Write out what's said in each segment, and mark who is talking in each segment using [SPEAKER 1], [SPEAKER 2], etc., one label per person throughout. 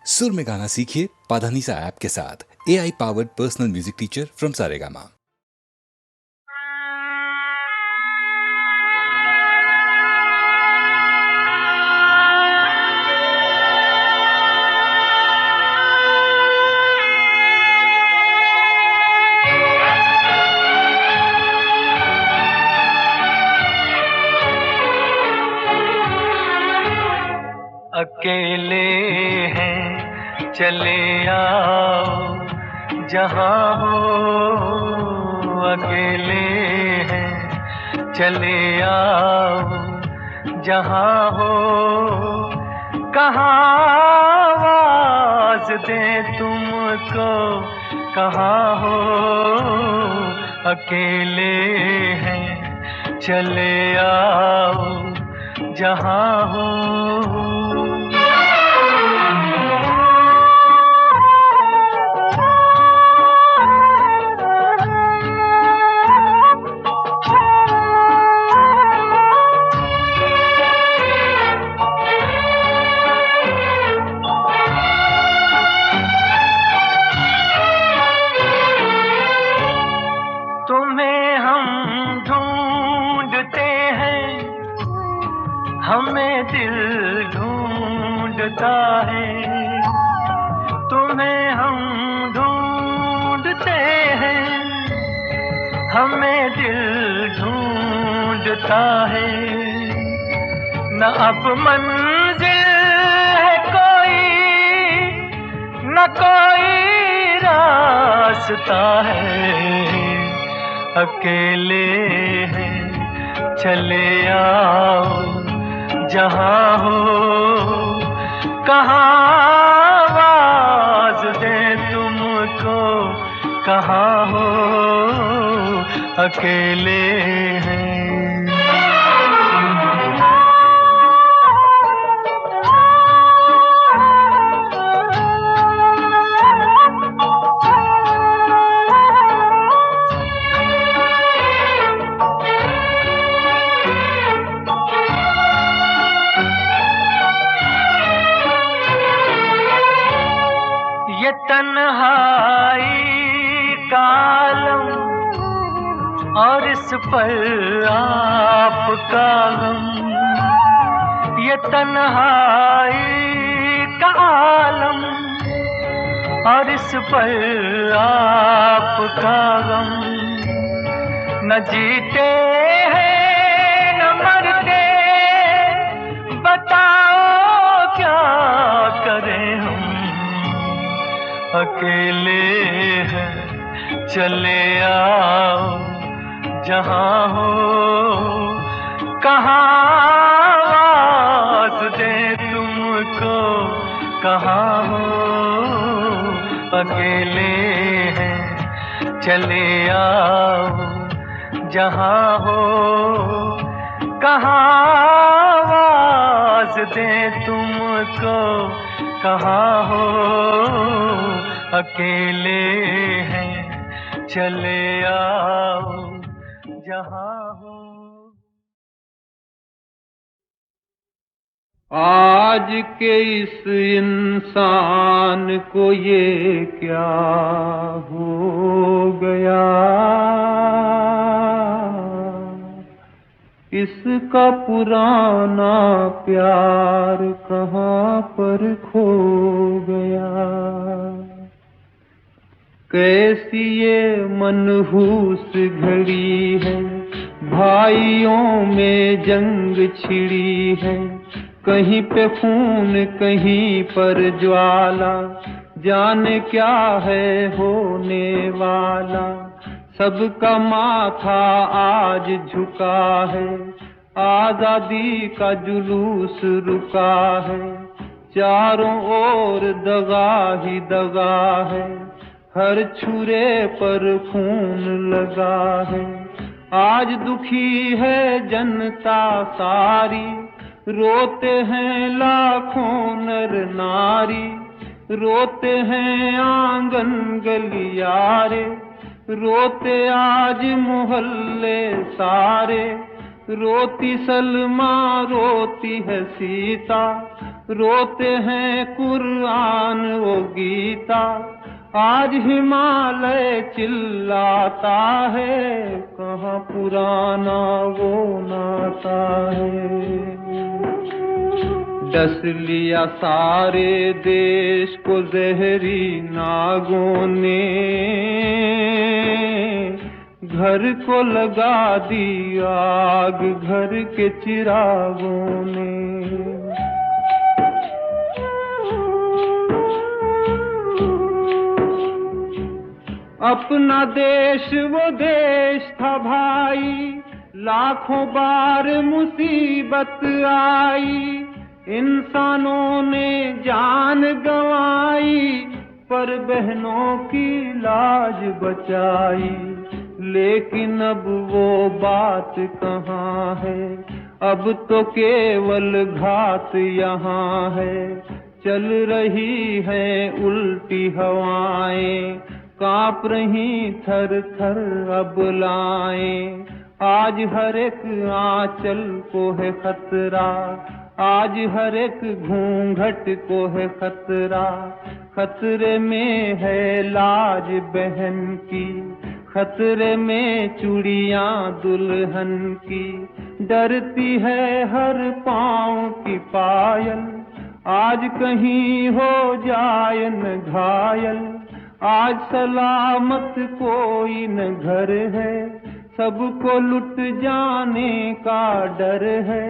[SPEAKER 1] सुर में गाना सीखिए पाधानीसा ऐप के साथ। AI powered personal music teacher from Saregama.
[SPEAKER 2] अकेले हैं चले आओ जहाँ हो, अकेले हैं चले आओ जहाँ हो, कहाँ आवाज़ दें तुमको, कहाँ हो, अकेले हैं चले आओ जहाँ हो। तुम्हें हम ढूंढते हैं, हमें दिल ढूंढता है। तुम्हें हम ढूंढते हैं, हमें दिल ढूंढता है। न अब मंजिल है कोई, न कोई रास्ता है, अकेले हैं चले आओ जहाँ हो, कहाँ आवाज़ दें तुमको, कहाँ हो, अकेले हैं। ये तन्हाई का आलम और इस पर आपका गम, ये तन्हाई का आलम और इस पर आपका गम। न जीते हैं न मरते, बताओ क्या करें हम, अकेले हैं चले आओ जहाँ हो, कहाँ आवाज़ दें तुमको, कहाँ हो, अकेले हैं चले आओ जहाँ हो, कहाँ आवाज़ दें तुमको, कहाँ हो, अकेले हैं चले आओ जहाँ हो।
[SPEAKER 3] आज के इस इंसान को ये क्या हो गया, इसका पुराना प्यार कहाँ पर खो गया। कैसी ये मनहूस घड़ी है, भाइयों में जंग छिड़ी है, कहीं पे खून कहीं पर ज्वाला, जाने क्या है होने वाला। सबका माथा आज झुका है, आजादी का जुलूस रुका है, चारों ओर दगा ही दगा है, हर छुरे पर खून लगा है। आज दुखी है जनता सारी, रोते हैं लाखों नर नारी, रोते हैं आंगन गलियारे, रोते आज मोहल्ले सारे, रोती सलमा रोती है सीता, रोते हैं कुरान वो गीता, आज हिमालय चिल्लाता है, कहाँ पुराना वो नाता है। डस लिया सारे देश को जहरी नागों ने, घर को लगा दी आग घर के चिरागों ने। अपना देश वो देश था भाई, लाखों बार मुसीबत आई, इंसानों ने जान गंवाई, पर बहनों की लाज बचाई। लेकिन अब वो बात कहाँ है, अब तो केवल घात यहाँ है। चल रही है उल्टी हवाएं, कांप रही थर थर अबलाएं। आज हर एक आंचल को है खतरा, आज हर एक घूंघट को है खतरा। खतरे में है लाज बहन की, खतरे में चूड़ियां दुल्हन की। डरती है हर पांव की पायल, आज कहीं हो जाए न घायल। आज सलामत कोई न घर है, सबको लुट जाने का डर है।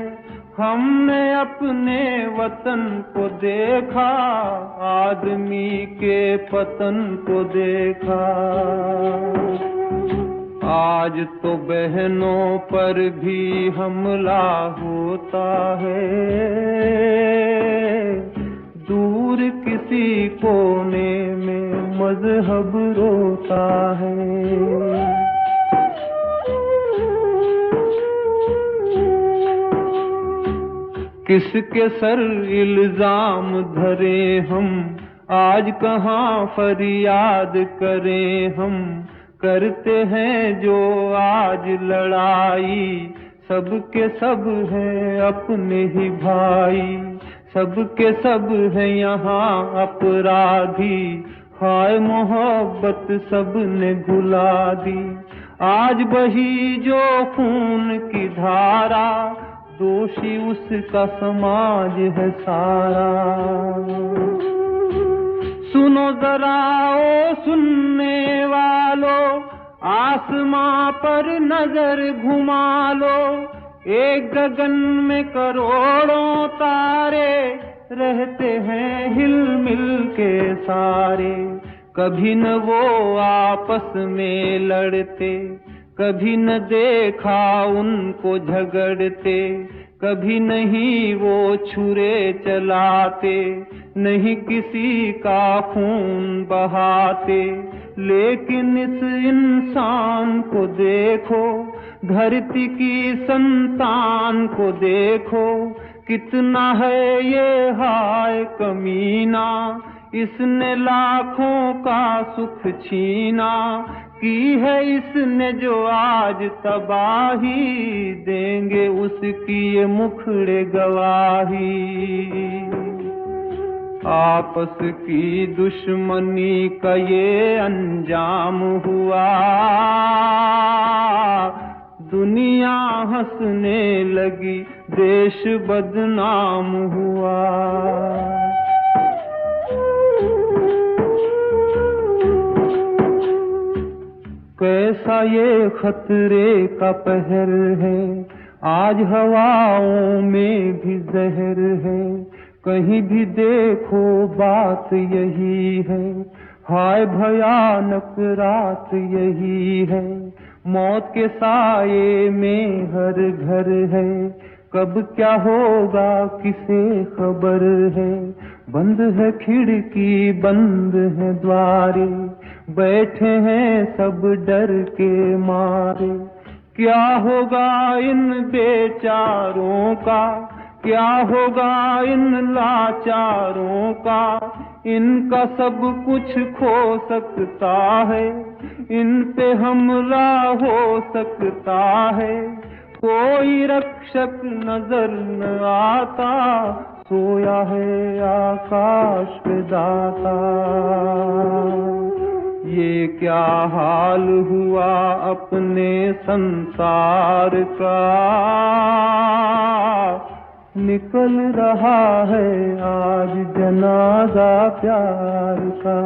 [SPEAKER 3] हमने अपने वतन को देखा, आदमी के पतन को देखा। आज तो बहनों पर भी हमला होता है, दूर किसी कोने में मजहब रोता है। किसके सर इल्जाम धरे हम, आज कहाँ फरियाद करें हम। करते हैं जो आज लड़ाई, सबके सब हैं अपने ही भाई, सबके सब हैं यहाँ अपराधी। हाय मोहब्बत सबने भुला दी, आज बही जो खून की धारा, दोषी उसका समाज है सारा। सुनो जरा ओ सुनने वालों, आसमां पर नजर घुमा लो। एक गगन में करोड़ों तारे, रहते हैं हिल मिल के सारे। कभी न वो आपस में लड़ते, कभी न देखा उनको झगड़ते। कभी नहीं वो छुरे चलाते, नहीं किसी का खून बहाते। लेकिन इस इंसान को देखो, धरती की संतान को देखो, कितना है ये हाय कमीना। इसने लाखों का सुख छीना, की है इसने जो आज तबाही। देंगे उसकी ये मुखड़े गवाही। आपस की दुश्मनी का ये अंजाम हुआ, दुनिया हंसने लगी, देश बदनाम हुआ। कैसा ये खतरे का पहर है, आज हवाओं में भी जहर है। कहीं भी देखो बात यही है, हाय भयानक रात यही है। मौत के साये में हर घर है, कब क्या होगा किसे खबर है। बंद है खिड़की बंद है द्वारे, बैठे हैं सब डर के मारे। क्या होगा इन बेचारों का, क्या होगा इन लाचारों का। इनका सब कुछ खो सकता है, इन पे हमला हो सकता है। कोई रक्षक नजर न आता, सोया है आकाश पे दाता। ये क्या हाल हुआ अपने संसार का, निकल रहा है आज जनाजा प्यार का।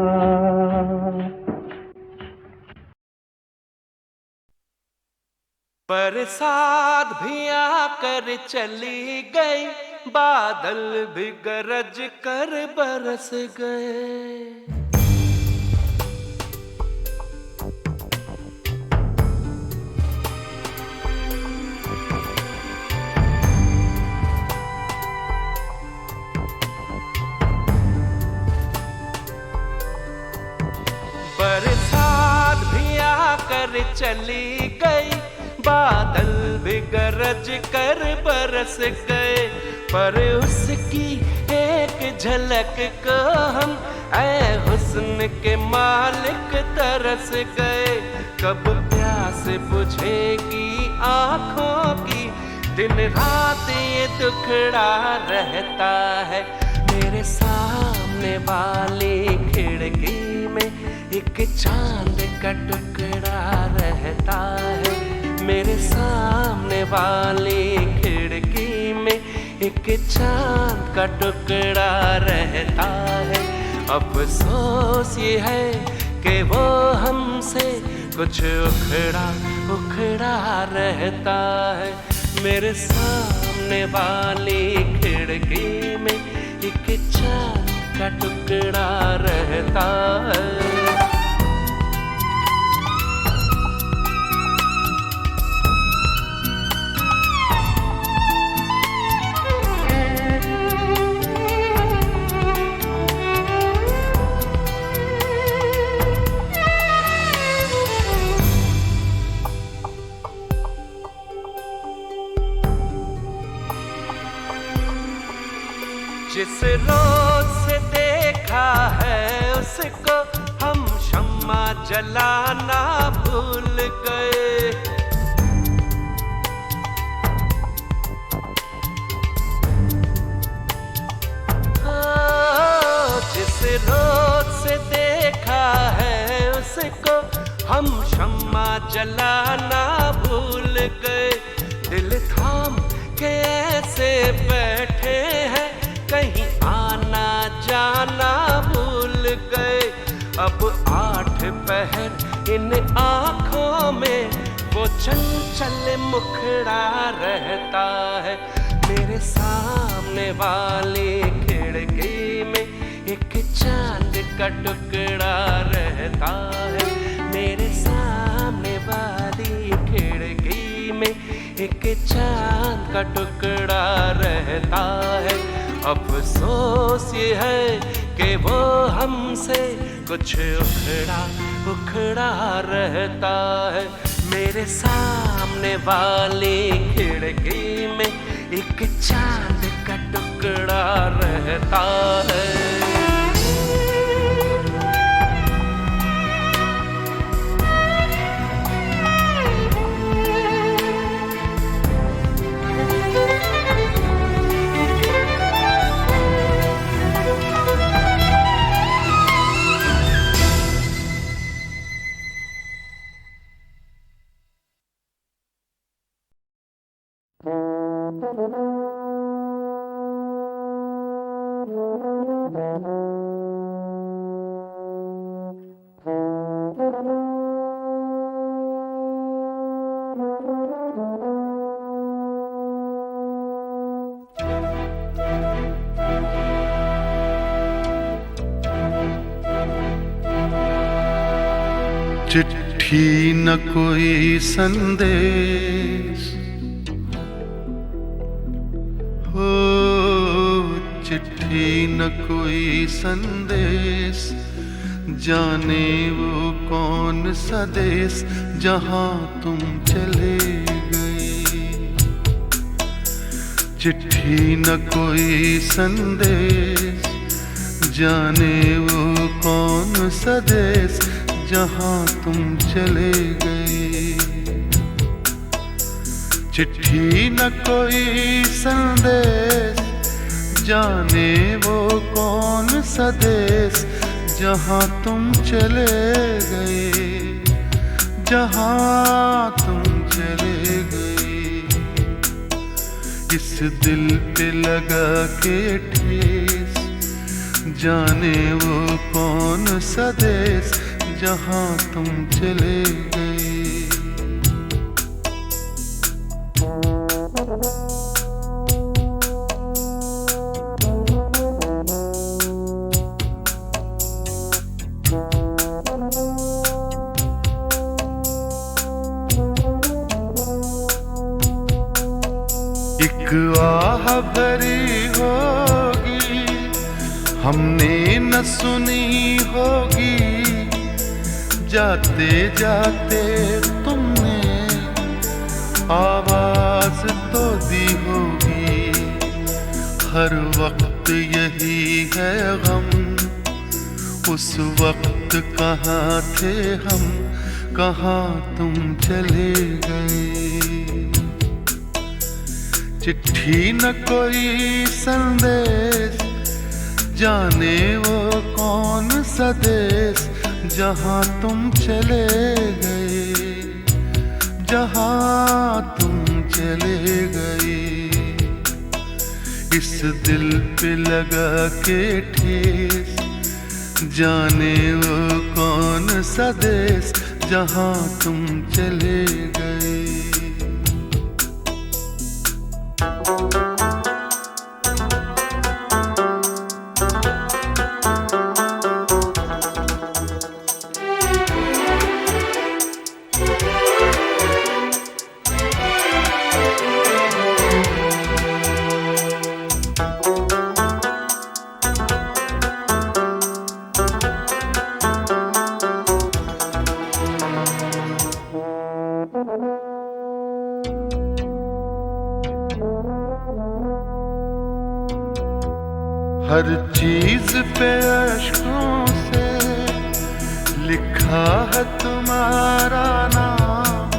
[SPEAKER 4] बरसात भी आकर चली गई, बादल भी गरज कर बरस गए। बरसात भी आकर चली गई, बादल भी गरज कर बरस गए। पर उसकी एक झलक को हम ऐ हुस्न के मालिक तरस गए। कब प्यास बुझेगी आँखों की, दिन रात ये दुखड़ा रहता है। मेरे सामने वाली खिड़की में एक चांद का टुकड़ा रहता है। मेरे सामने वाली खिड़की में एक चांद का टुकड़ा रहता है। अफसोस ये है कि वो हमसे कुछ उखड़ा उखड़ा रहता है। मेरे सामने वाली खिड़की में एक चांद का टुकड़ा रहता है। जिस रोज से देखा है उसको हम शम्मा जलाना भूल गए। जिस रोज से देखा है उसको हम शम्मा जलाना भूल गए। दिल थाम के ऐसे बैठे हैं, कहीं आना जाना भूल गए। अब 8 पहर इन आँखों में वो चंचल मुखड़ा रहता है। मेरे सामने वाली खिड़की में एक चांद का टुकड़ा रहता है। मेरे सामने वाली खिड़की में एक चांद का टुकड़ा रहता है। अफसोस ये है कि वो हमसे कुछ उखड़ा उखड़ा रहता है। मेरे सामने वाली खिड़की में एक चांद का टुकड़ा रहता है।
[SPEAKER 5] चिट्ठी न कोई संदेश हो, चिट्ठी न कोई संदेश, जाने वो कौन सा देश जहाँ तुम चले गए। चिट्ठी न कोई संदेश, जाने वो कौन सा देश जहाँ तुम चले गए। चिट्ठी न कोई संदेश, जाने वो कौन सा देश जहाँ तुम चले गए, जहाँ तुम चले गए। इस दिल पे लगा के ठेस, जाने वो कौन सा देश जहाँ तुम चले गए। एक आह भरी होगी हमने न सुनी होगी, जाते जाते तुमने आवाज तो दी होगी। हर वक्त यही है गम, उस वक्त कहाँ थे हम, कहाँ तुम चले गए। चिट्ठी न कोई संदेश, जाने वो कौन सा देश जहाँ तुम चले गए, जहाँ तुम चले गए। इस दिल पे लगा के ठेस, जाने वो कौन सा देश जहाँ तुम चले गए। हर चीज पे अश्कों से लिखा है तुम्हारा नाम,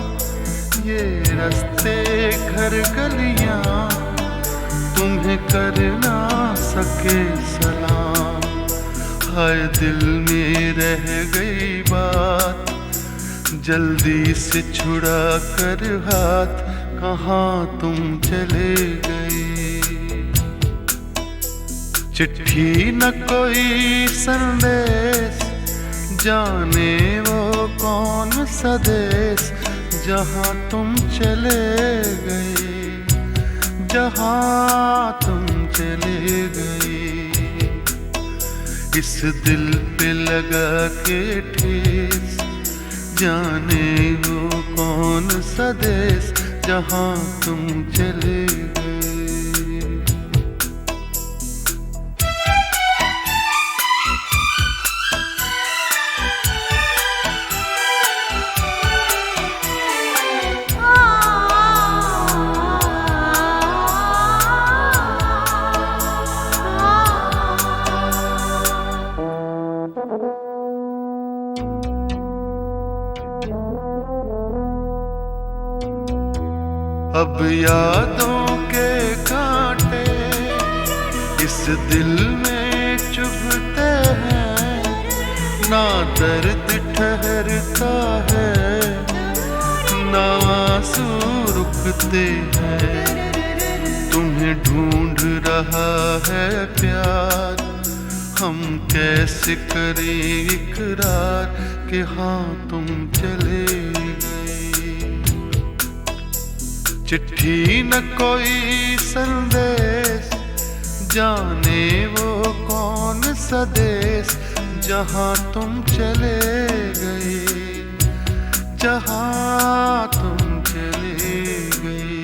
[SPEAKER 5] ये रास्ते घर गलियां तुम्हें कर ना सके सलाम। हाय दिल में रह गई बात, जल्दी से छुड़ा कर हाथ, कहाँ तुम चले गए। चिट्ठी न कोई संदेश, जाने वो कौन सा देश जहाँ तुम चले गए, जहाँ तुम चले गए। इस दिल पे लगा के ठेस, जाने वो कौन सा देश जहाँ तुम चले गए। अब यादों के कांटे इस दिल में चुभते हैं, ना दर्द ठहरता है, ना आंसू रुकते हैं। तुम्हें ढूंढ रहा है प्यार, हम कैसे करें इकरार कि हाँ तुम चले गए। चिट्ठी न कोई संदेश, जाने वो कौन सा देश जहाँ तुम चले गए, जहाँ तुम चले गए।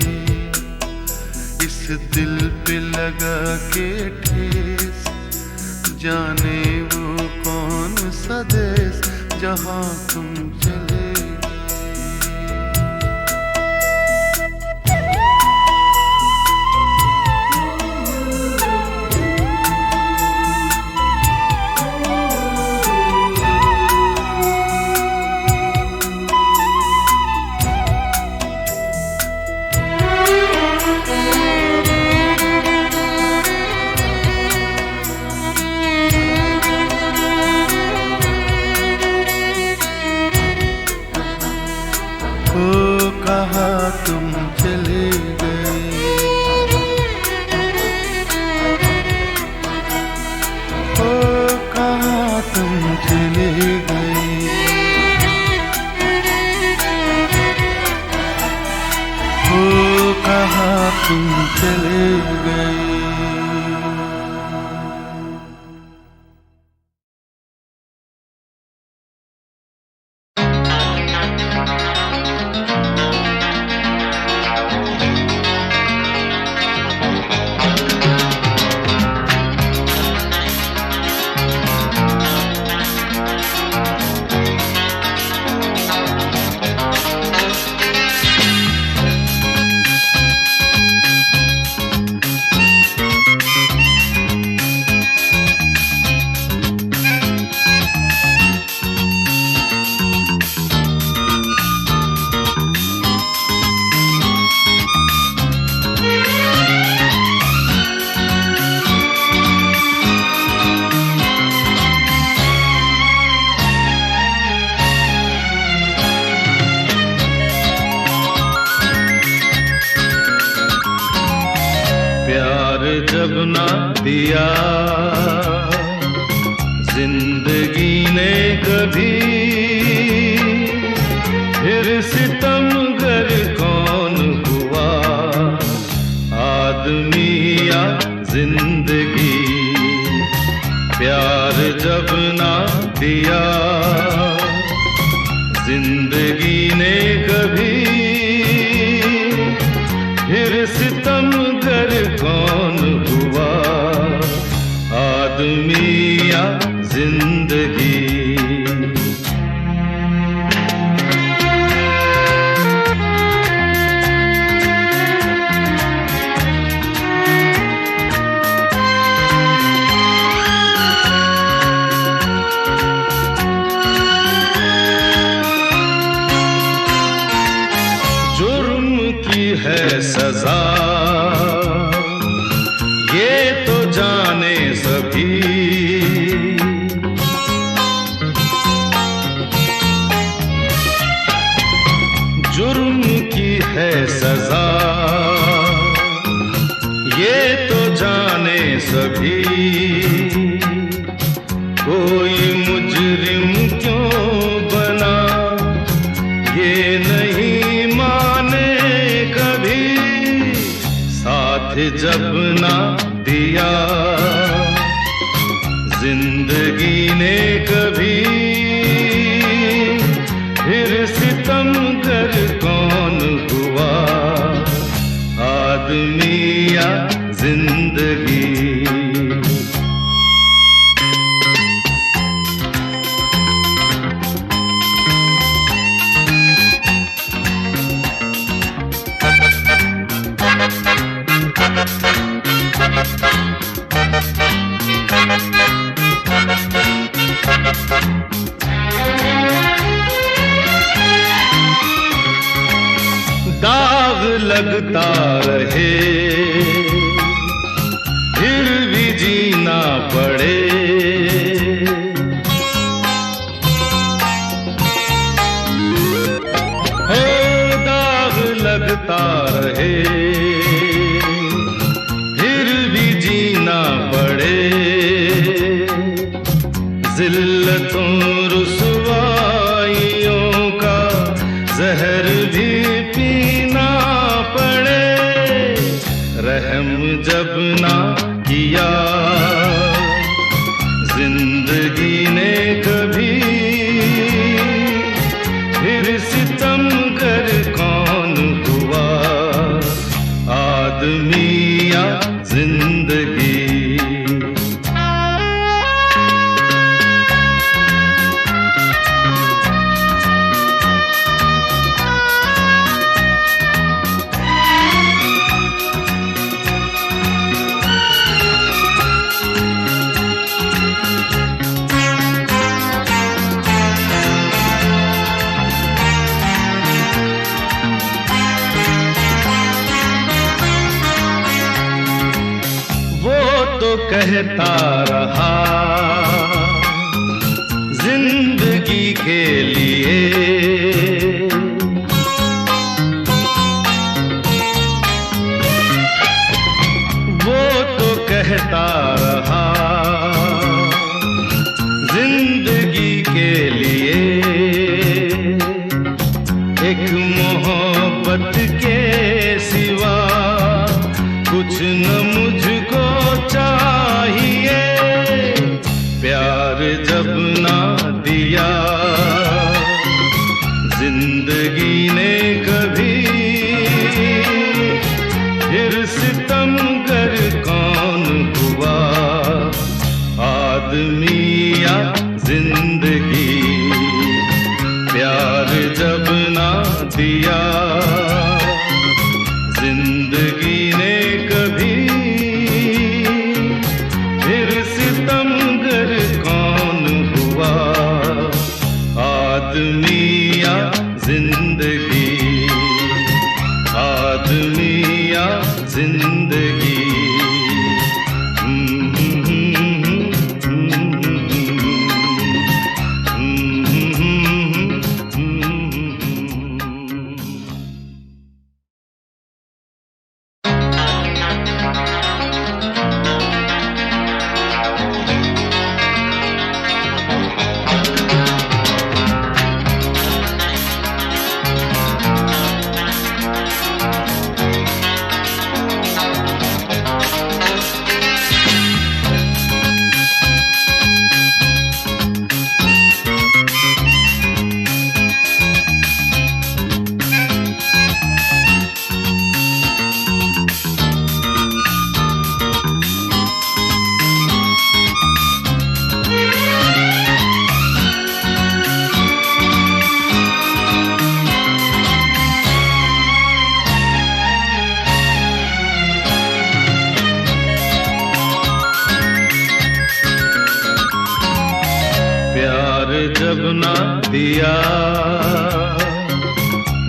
[SPEAKER 5] इस दिल पे लगा के ठेस, जाने वो कौन सा देश जहाँ तुम चले गए। समझ ले गई। हो कहाँ तुम चले गई।
[SPEAKER 3] जब ना दिया जिंदगी ने कभी, फिर सितमगर कौन हुआ आदमी या जिंदगी। प्यार जब ना दिया जिंदगी ने कभी, फिर सितमगर कौन हुआ आदमी या जिंदगी। जुर्म की है सजा ये तो जाने सभी, जुर्म की है सजा ये तो जाने सभी। कोई मुजरिम क्यों बना ये नहीं माने कभी, साथ जब ना दिया जिंदगी ने कभी, फिर सितमगर कौन हुआ आदमी या जिंदगी। दाग लगता रहे फिर भी जीना पड़े, हो दाग लगता रहे फिर भी जीना पड़े। जिल्लतों रुसवाइयों का जहर भी पीना पड़े, रहम जब ना किया जिंदगी ने कभी, फिर सितमगर कौन हुआ आदमी या जिंदगी। कहता रहा जिंदगी के लिए, वो तो कहता रहा जिंदगी
[SPEAKER 5] जब ना दिया जिंदगी ने कभी, फिर सितमगर कौन हुआ, आदमी या जिंदगी। प्यार जब ना दिया जिंदगी ने कभी, फिर सितमगर कौन हुआ, आदमी या जिंदगी, आदमी या जिंदगी। जब ना दिया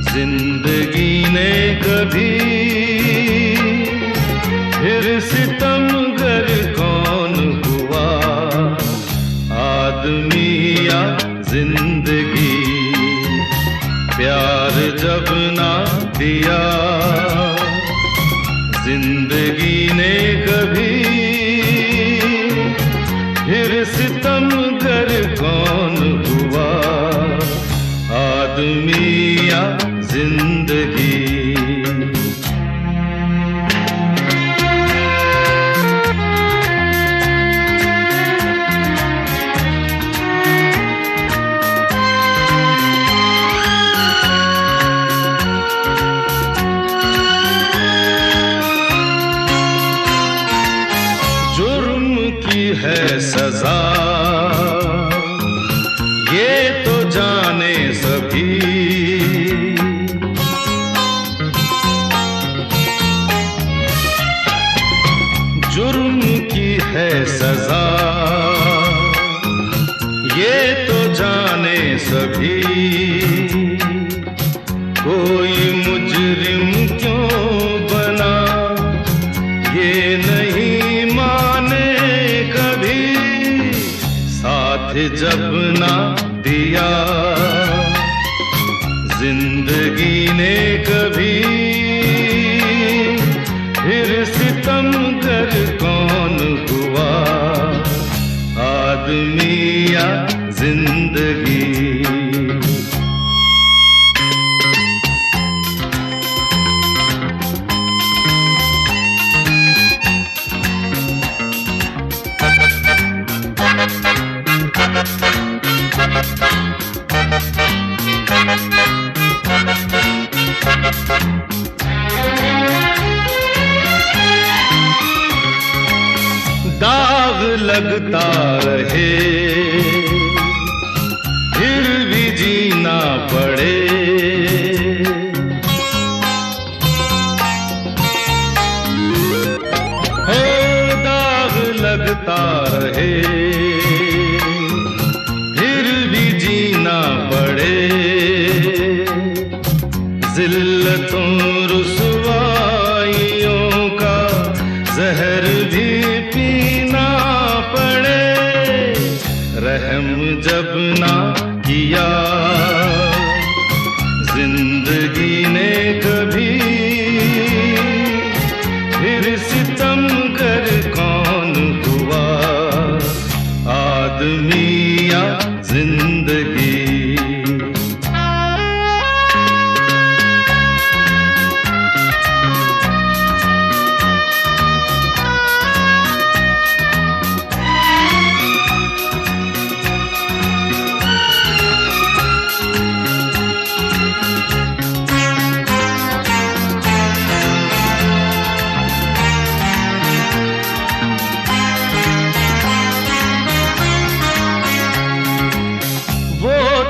[SPEAKER 5] जिंदगी ने कभी, फिर सितमगर कौन हुआ, आदमी या जिंदगी। प्यार जब ना दिया जिंदगी ने कभी, फिर सितमगर कौन हुआ, आदमी या जिंदगी। जुर्म की है सजा ये तो जाने सभी, जुर्म की है सजा ये तो जाने सभी, कोई मुजरिम क्यों बना ये नहीं माने कभी, साथ जब ना दिया जिंदगी ने कभी, फिर सितमगर कौन हुआ, आदमी या जिंदगी। दाग लगता रहे फिर भी जीना पड़े, हो दाग लगता रहे फिर भी जीना पड़े, जिल्लतों रुसवाइयों का जहर भी पीना पड़े, रहम जब ना किया जिंदगी ने कभी, फिर सितमगर कौन हुआ, आदमी या जिंदगी।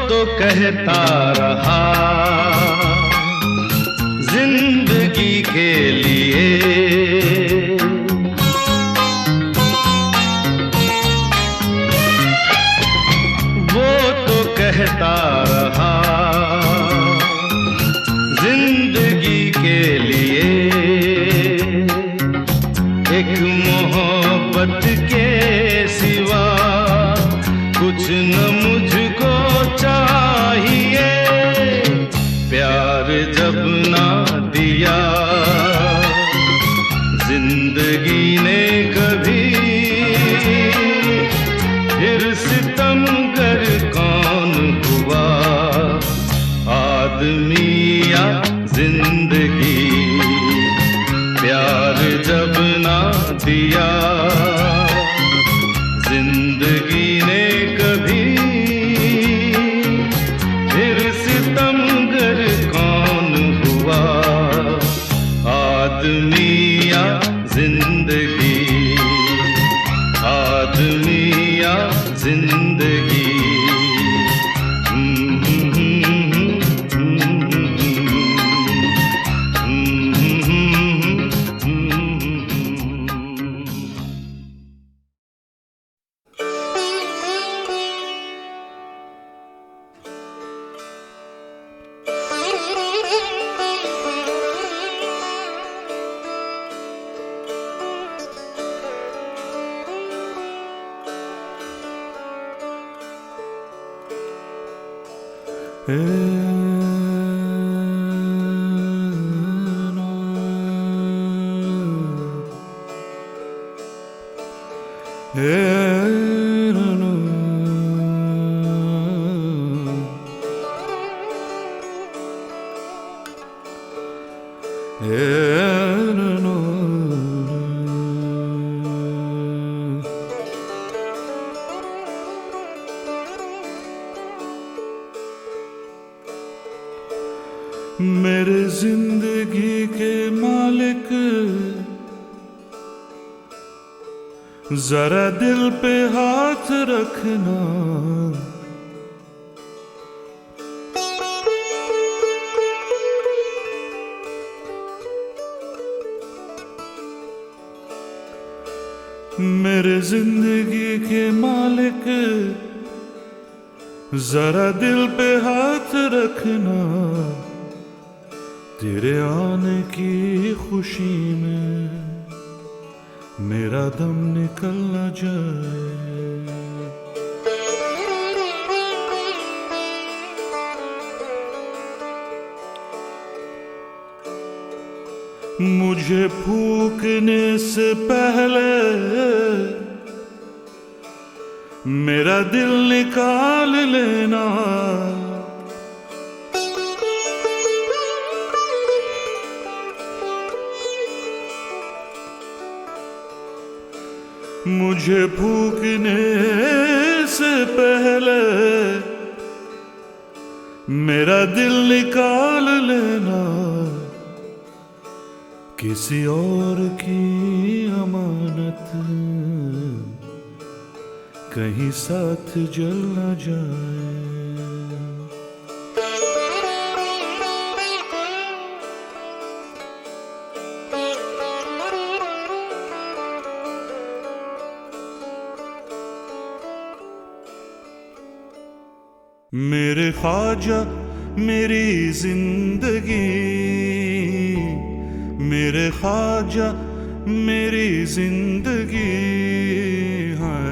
[SPEAKER 3] तो कहता रहा जिंदगी के लिए, वो तो कहता रहा जिंदगी के लिए, एक मोहब्बत के सिवा कुछ न मुझको चाहिए। प्यार जब ना दिया जिंदगी ने कभी, फिर सितमगर कौन हुआ, आदमी या जिंदगी। प्यार जब ना दिया जिंदगी ने कभी, फिर सितमगर कौन हुआ, आदमी या जिंदगी, आदमी या जिंदगी।
[SPEAKER 6] मेरे जिंदगी के मालिक, जरा दिल पे हाथ रखना, मेरे जिंदगी के मालिक, जरा दिल पे हाथ रखना। तेरे आने की खुशी में मेरा दम निकल न जाए। मुझे फूकने से पहले मेरा दिल निकाल लेना। मुझे फूकने से पहले मेरा दिल निकाल लेना। किसी और की अमानत कहीं साथ जल न जाए। मेरे ख्वाजा मेरी जिंदगी, मेरे ख्वाजा मेरी जिंदगी है।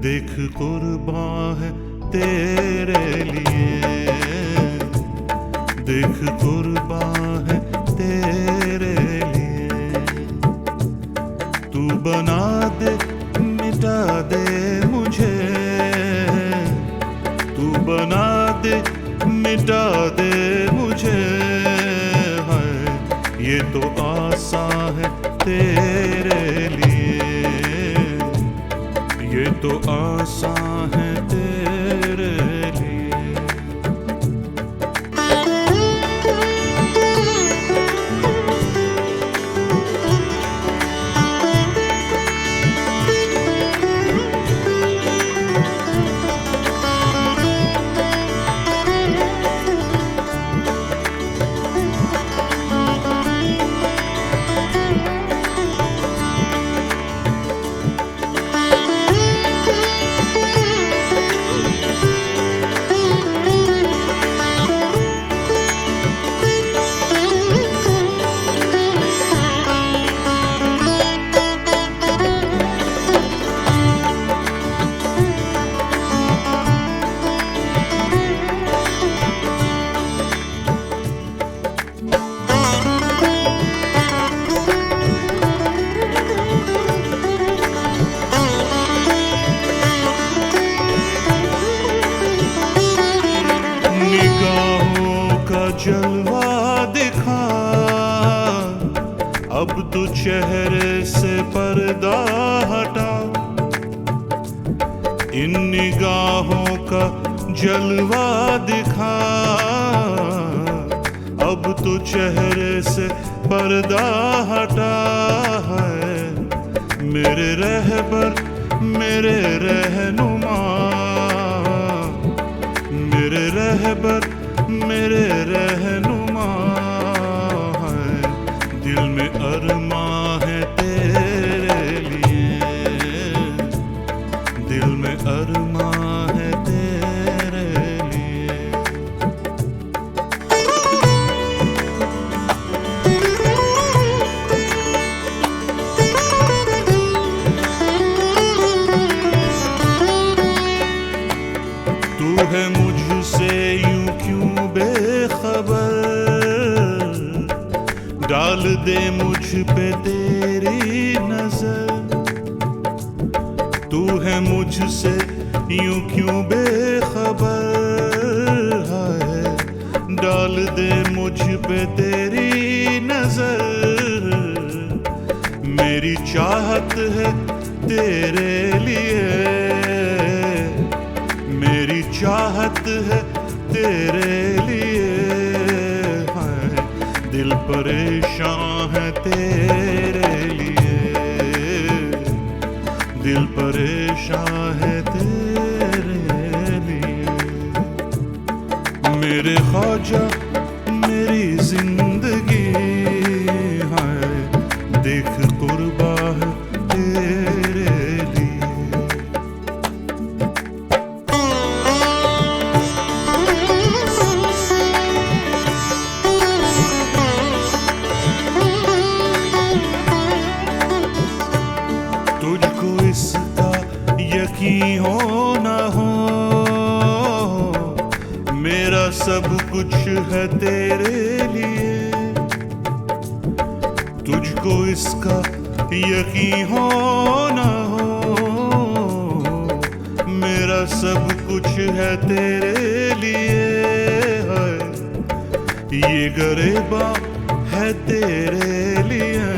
[SPEAKER 6] देख कुर्बान है तेरे लिए, देख कुर्बान है तेरे लिए। तू बना दे मिटा दे मुझे, तू बना दे मिटा दे मुझे। है ये तो आसान है तेरे लिए, ये तो आसान है तेरे लिए। चेहरे से पर्दा हटा, इन निगाहों का जलवा दिखा। अब तो चेहरे से पर्दा हटा है, मेरे रहबर मेरे रहनुमा, मेरे रहबर मेरे रहनुमा है। दिल में अरमां है तेरे लिए, दिल में अरमां है तेरे लिए। तू है मुझसे यूं क्यों बेखबर, डाल दे मुझ पे तेरी नजर। तू है मुझसे यूं क्यों बेखबर, है डाल दे मुझ पे तेरी नजर। मेरी चाहत है तेरे लिए, मेरी चाहत है तेरे लिए, है दिल परेशान है तेरे लिए, दिल परेशान है तेरे लिए। मेरे ख्वाजा मेरी जिंदगी है, देख कुर्बा है तेरे लिए। तुझको इसका यकीन हो न हो, मेरा सब कुछ है तेरे लिए। तुझको इसका यकीन हो न हो, मेरा सब कुछ है तेरे लिए, है ये गरेबा है तेरे लिए,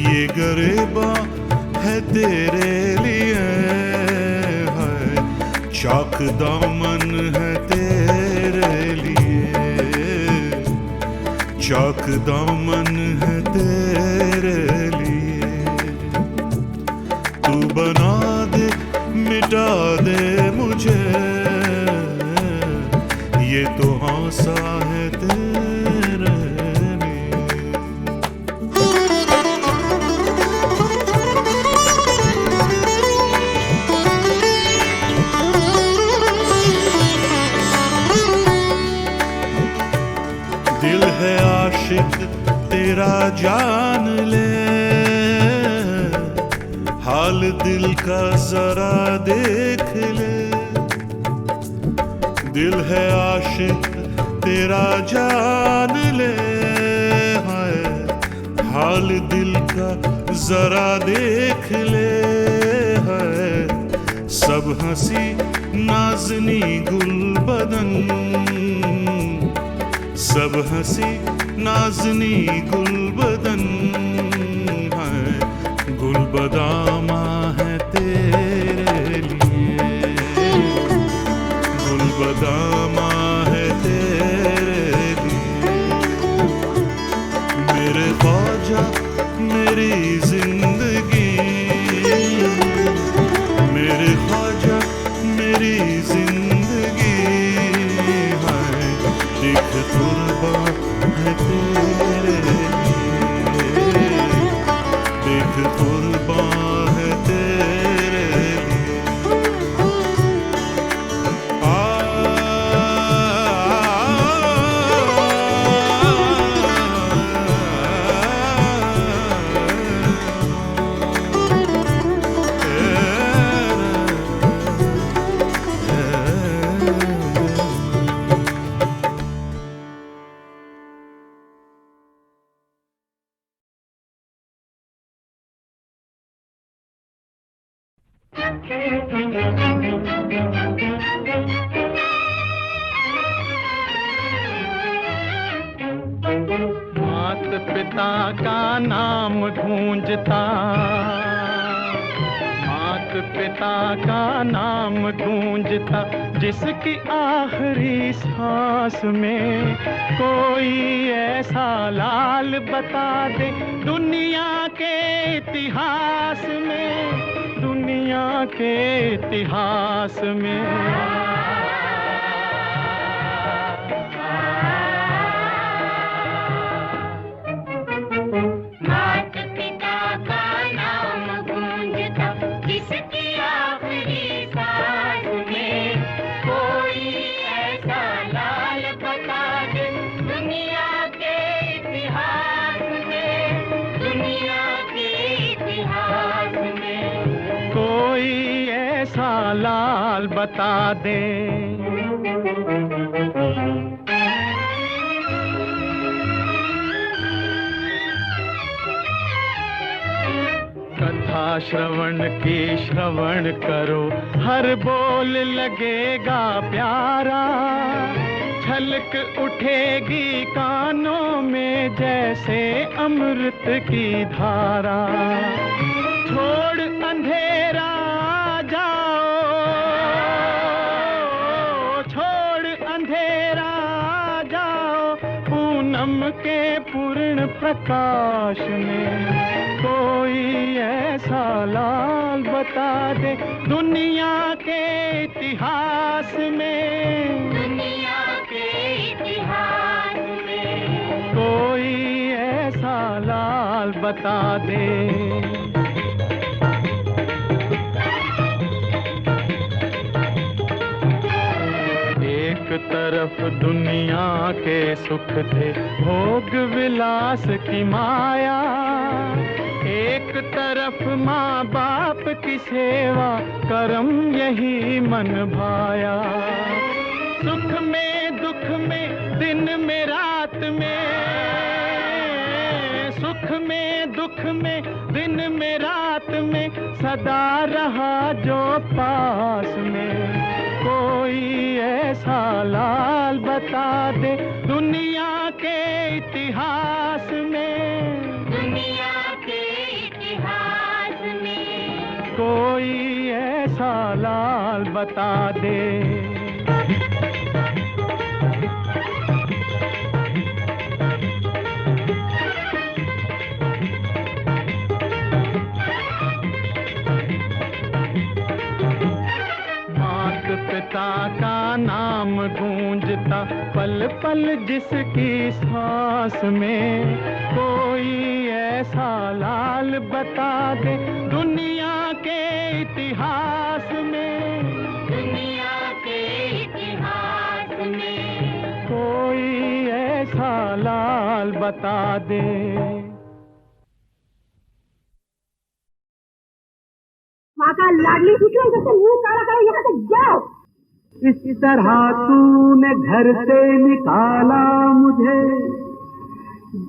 [SPEAKER 6] ये गरेबा है तेरे लिए, है चाक दामन है तेरे लिए, चाक दामन है तेरे लिए। तू बना दे मिटा दे मुझे, ये तो हौसा है तेरे लिए। दिल है आशिक तेरा जान ले, हाल दिल का जरा देख ले। दिल है आशिक तेरा जान ले, हाय हाल दिल का जरा देख ले, है सब हंसी नाजनी गुल बदन, सब हंसी नाजनी गुल बदन, है गुल बदामा है तेरे लिए, गुल बदामा है तेरे लिए। मेरे ख्वाजा मेरी जिंदगी, मेरे ख्वाजा मेरी जिंदगी, है एक तुरबा है तेरे लिए, एक तुरबा है तेरे लिए।
[SPEAKER 3] पिता का नाम गूंजता, मात पिता का नाम गूंजता, जिसकी आखिरी सांस में कोई ऐसा लाल बता दे दुनिया के इतिहास में, दुनिया के इतिहास में। लाल बता दे। कथा श्रवण की श्रवण करो, हर बोल लगेगा प्यारा, छलक उठेगी कानों में जैसे अमृत की धारा। छोड़ अंधेरा के पूर्ण प्रकाश में कोई ऐसा लाल बता दे दुनिया के इतिहास में, दुनिया के इतिहास में कोई ऐसा लाल बता दे। एक तरफ दुनिया के सुख थे, भोग विलास की माया, एक तरफ माँ बाप की सेवा, कर्म यही मन भाया। सुख में दुख में दिन में रात में, सुख में दुख में दिन में रात में, सदा रहा जो पास में कोई ऐसा लाल बता दे दुनिया के इतिहास में, दुनिया के इतिहास में कोई ऐसा लाल बता दे। पिता का नाम गूंजता, पल पल जिसकी सांस में कोई ऐसा लाल बता दे दुनिया के इतिहास में, दुनिया के इतिहास में कोई ऐसा लाल बता दे।
[SPEAKER 7] माँ का लाडली बिटिया जैसे मुंह काला करे, यहाँ से जाओ।
[SPEAKER 3] इस तरह तूने घर से निकाला मुझे,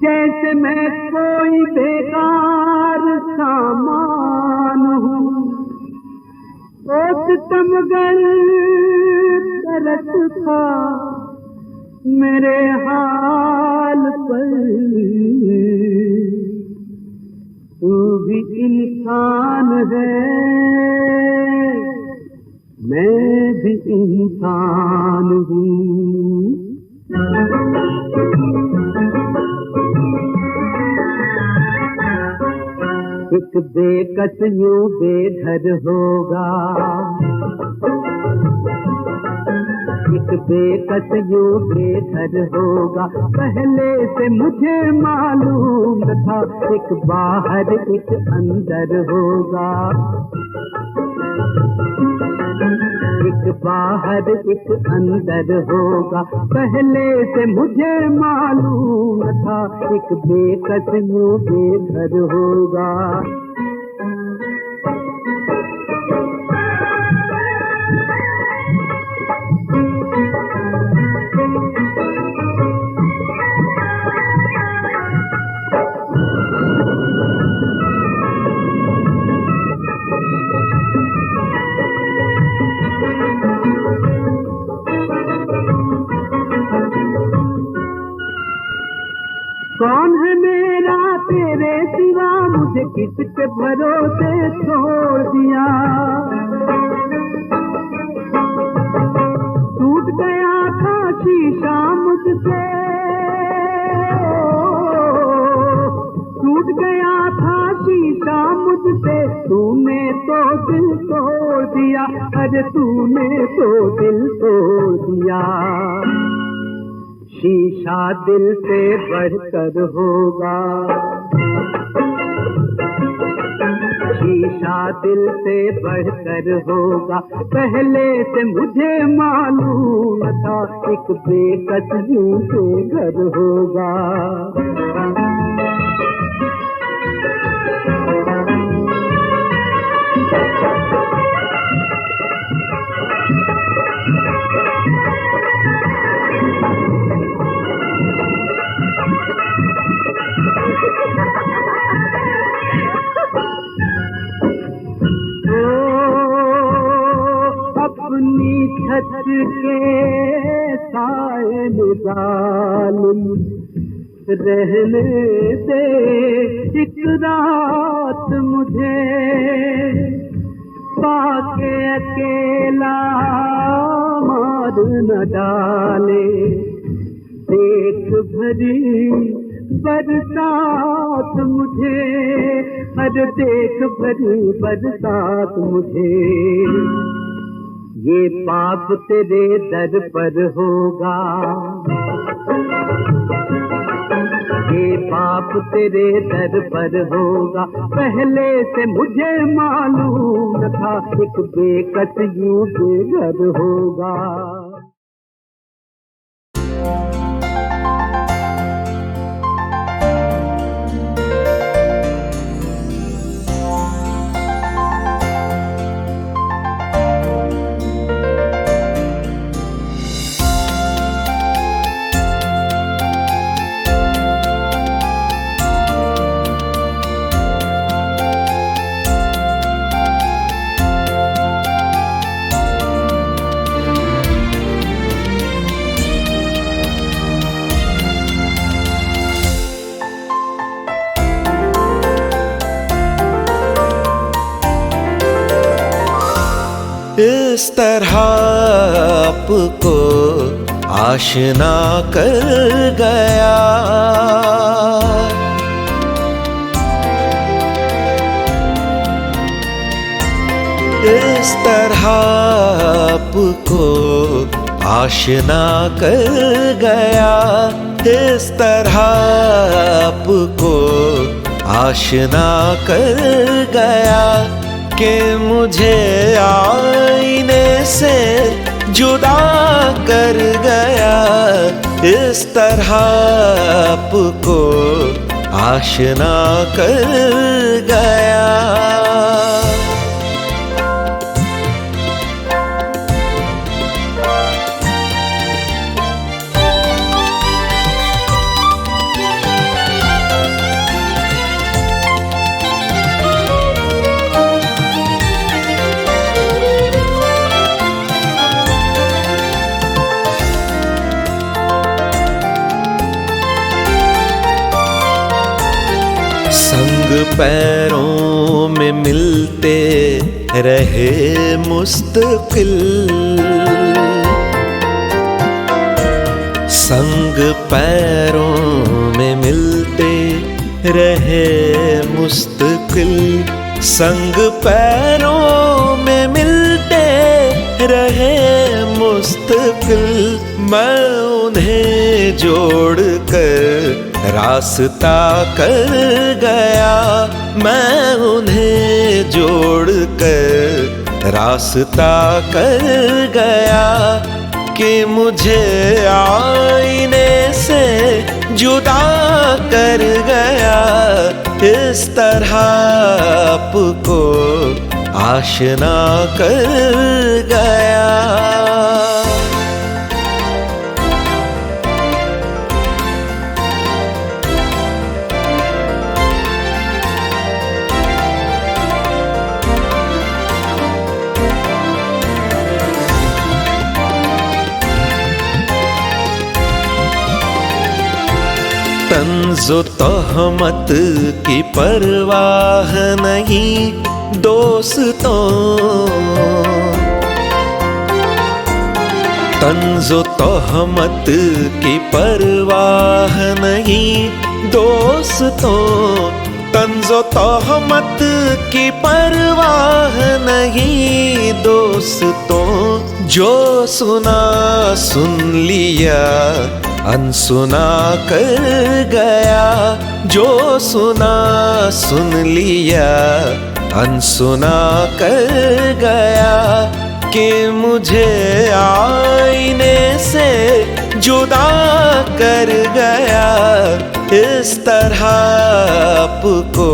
[SPEAKER 3] जैसे मैं कोई बेकार सामान हूँ। ओ सितमगर तरस था मेरे हाल पर, तू भी इंसान है मैं भी इंसान हूँ। एक बेकस यूं बेघर होगा, एक बेकस यूं बेघर होगा, पहले से मुझे मालूम था। एक बाहर एक अंदर होगा, एक बाहर एक अंदर होगा, पहले से मुझे मालूम था। एक बेकस यूं बेघर होगा। कौन है मेरा तेरे सिवा मुझे किसके भरोसे छोड़ दिया। टूट गया था शीशा मुझसे, टूट गया था शीशा मुझसे, तूने तो दिल तोड़ दिया, अरे तूने तो दिल तोड़ दिया। शीशा दिल से बढ़कर होगा, शीशा दिल से बढ़कर होगा, पहले से मुझे मालूम था, एक बेकस यूं से घर होगा। अपनी छत के साए में जालिम रहने दे एक रात मुझे, पाके अकेला मार न डाले, देख भरी बरसात मुझे, अरे देख भरी बरसात मुझे। ये पाप तेरे दर पर होगा, ये पाप तेरे दर पर होगा, पहले से मुझे मालूम था, एक बेकस यूं बेघर होगा।
[SPEAKER 4] इस तरह आपको आशना कर गया, इस तरह आपको आशना कर गया, इस तरह आपको आशना कर गया, कि मुझे आईने से जुदा कर गया। इस तरह आपको आशना कर गया। संग पैरों में मिलते रहे मुस्तकिल, संग पैरों में मिलते रहे मुस्तकिल, संग पैरों में मिलते रहे मुस्तकिल। मैं उन्हें जोड़ कर रास्ता कर गया, मैं उन्हें जोड़ कर रास्ता कर गया, कि मुझे आईने से जुदा कर गया। इस तरह आपको आशना कर गया। तंज़ो तोहमत की परवाह नहीं दोस्तों, तंज़ो तोहमत की परवाह नहीं दोस्तों, तंज़ो तोहमत की परवाह नहीं दोस्तों। जो सुना सुन लिया अनसुना कर गया, जो सुना सुन लिया अनसुना कर गया, कि मुझे आईने से जुदा कर गया। इस तरह आपको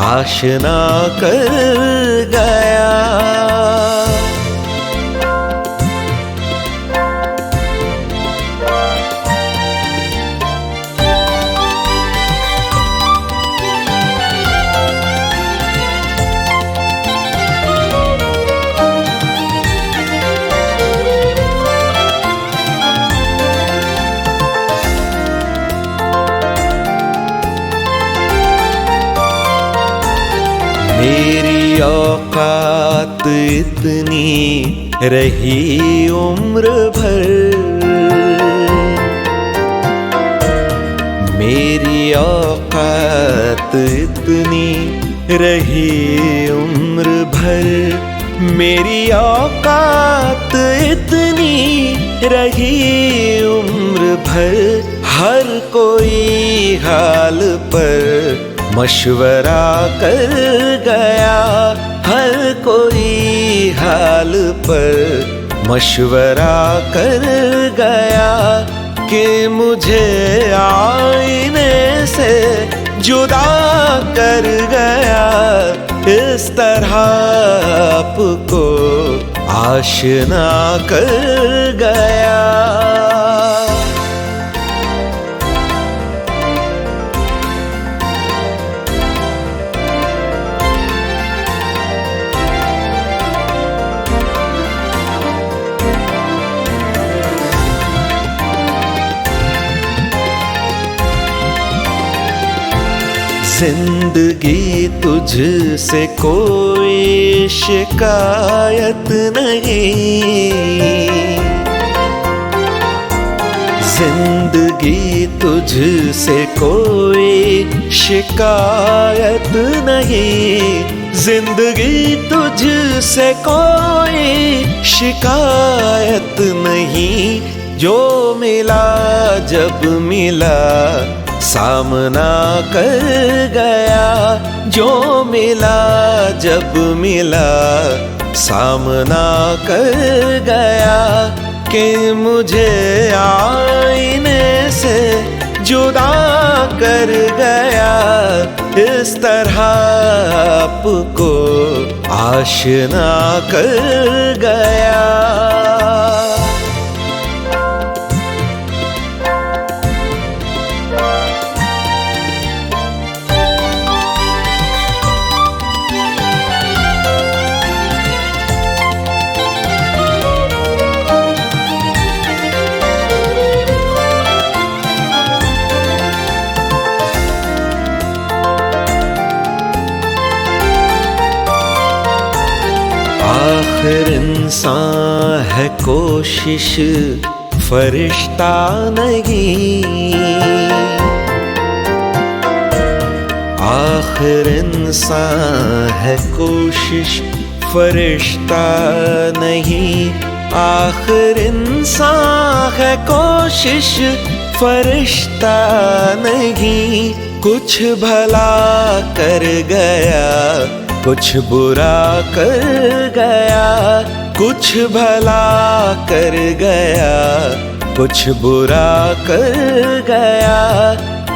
[SPEAKER 4] आशना कर गया। मेरी औकात इतनी रही उम्र भर, मेरी औकात इतनी रही उम्र भर, मेरी औकात इतनी रही उम्र भर। हर कोई हाल पर मशवरा कर गया, हर कोई हाल पर मशवरा कर गया, कि मुझे आईने से जुदा कर गया। इस तरह आपको आशना कर गया। जिंदगी तुझसे कोई शिकायत नहीं, जिंदगी तुझसे कोई शिकायत नहीं, जिंदगी तुझसे कोई शिकायत नहीं। जो मिला जब मिला सामना कर गया, जो मिला जब मिला सामना कर गया, कि मुझे आईने से जुदा कर गया। इस तरह आपको आशना कर गया। आखिर इंसान है कोशिश फरिश्ता नहीं, आखिर इंसान है कोशिश फरिश्ता नहीं, आखिर इंसान है कोशिश फरिश्ता नहीं। कुछ भला कर गया कुछ बुरा कर गया, कुछ भला कर गया कुछ बुरा कर गया,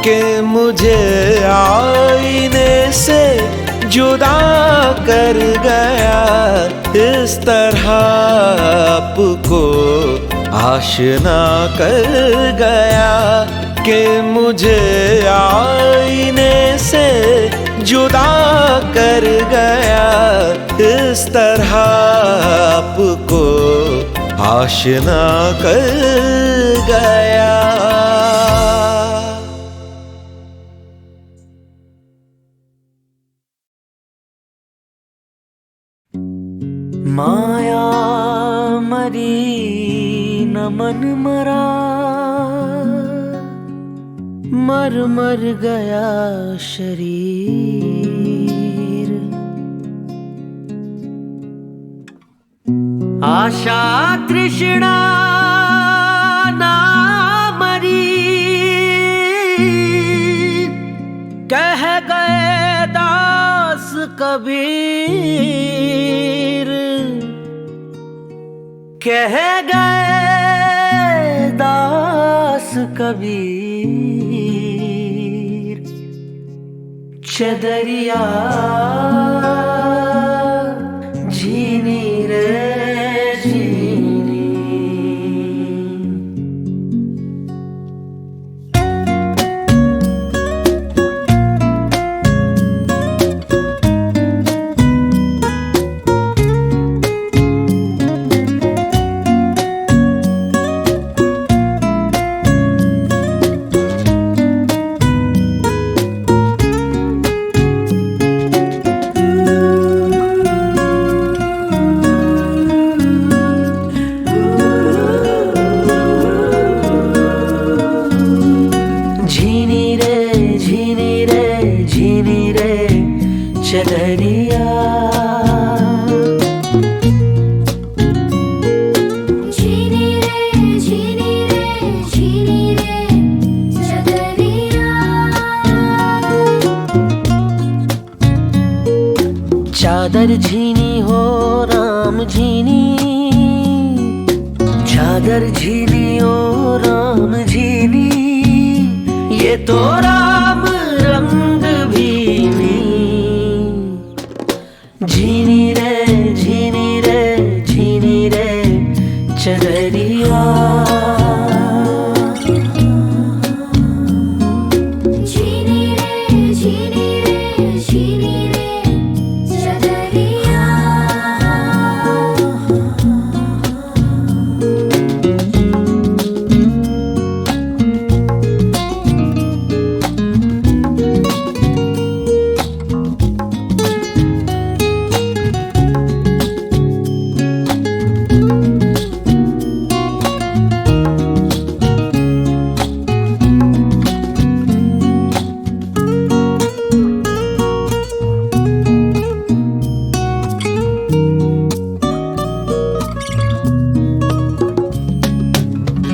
[SPEAKER 4] कि मुझे आईने से जुदा कर गया। इस तरह आपको आशना कर गया, कि मुझे आईने से जुदा कर गया। इस तरह आपको आशना कर गया।
[SPEAKER 8] माया मरी न मन मरा, मर मर गया शरीर। आशा तृष्णा ना मरी, कह गए दास कबीर। कह गए दास कबीर। चदरिया झीनी रे झीनी। चदरिया
[SPEAKER 9] झीनी रे झीनी रे झीनी रे चदरिया।
[SPEAKER 8] चादर झीनी हो राम झीनी, चादर झीनी हो राम झीनी। ये तो राम रंग भीनी। झीनी रे झीनी रे झीनी रे चदरिया।
[SPEAKER 9] झीनी रे झीनी रे झीनी रे चदरिया।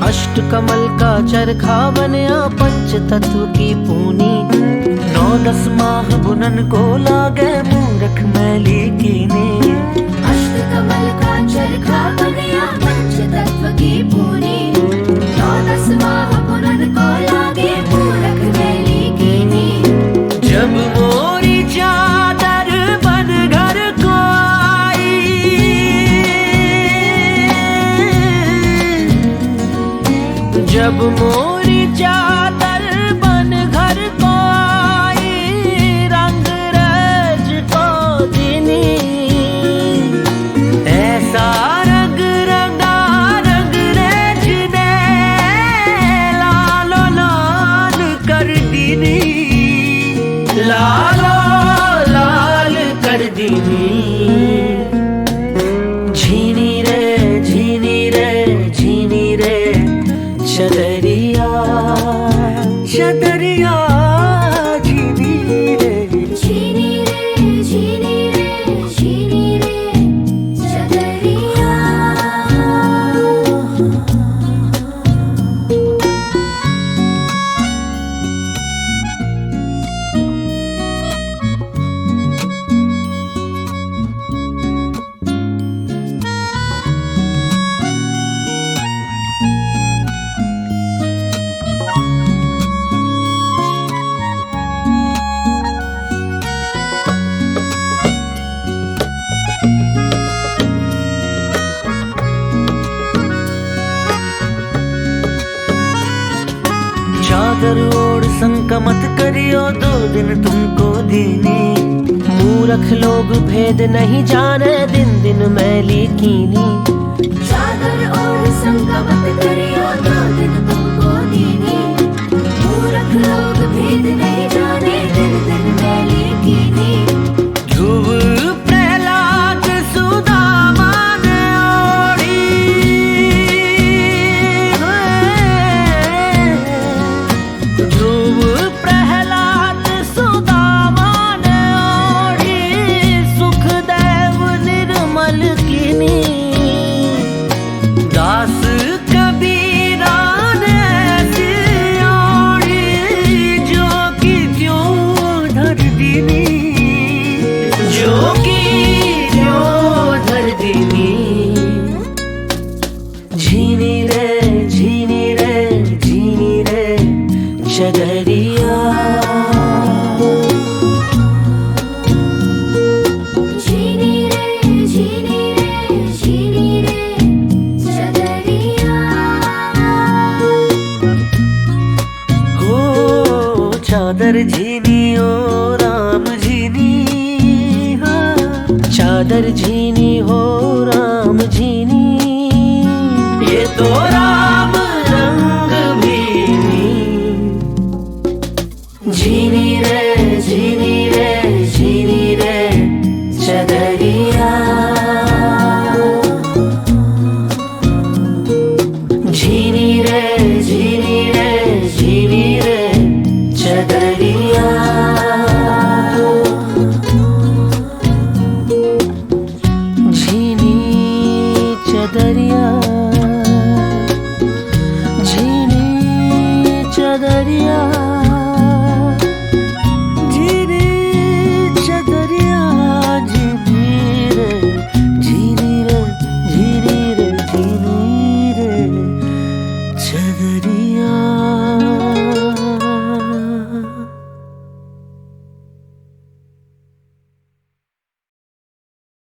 [SPEAKER 8] अष्ट कमल का चरखा बनया पंच तत्व की पूनी। 9-10 माह बुनन को लागे मूरख मैली कीनी।
[SPEAKER 9] अष्ट कमल का चरखा बनया पंच तत्व की पूनी। 9-10 माह बुनन को लागे मूरख मैली कीनी।
[SPEAKER 8] जब मोरी चादर बन घर को आई, जब मोरी चादर बन घर को आई। रंग रज को दीनी, ऐसा रंग रंगा रंग रज ने लालो लाल कर दीनी। लालो लाल कर दीनी। झीनी रे झीनी रे झीनी रे चदरिया। चदरिया झीनी रे
[SPEAKER 9] झीनी रे झीनी रे झीनी रे चदरिया।
[SPEAKER 8] चादर ओढ़ संकमत करियो 2 दिन तुमको दीनी। मूर्ख लोग भेद नहीं जाने दिन दिन मैली कीनी।
[SPEAKER 9] चादर ओढ़ संगमत करियो 2 दिन तुमको दीनी। मूर्ख लोग भेद नहीं जाने दिन दिन मैली कीनी।
[SPEAKER 8] ध्रुव प्रहलाद सुदामा चादर झीनी ओ राम झीनी, हाँ चादर झीनी हो राम झीनी, ये तो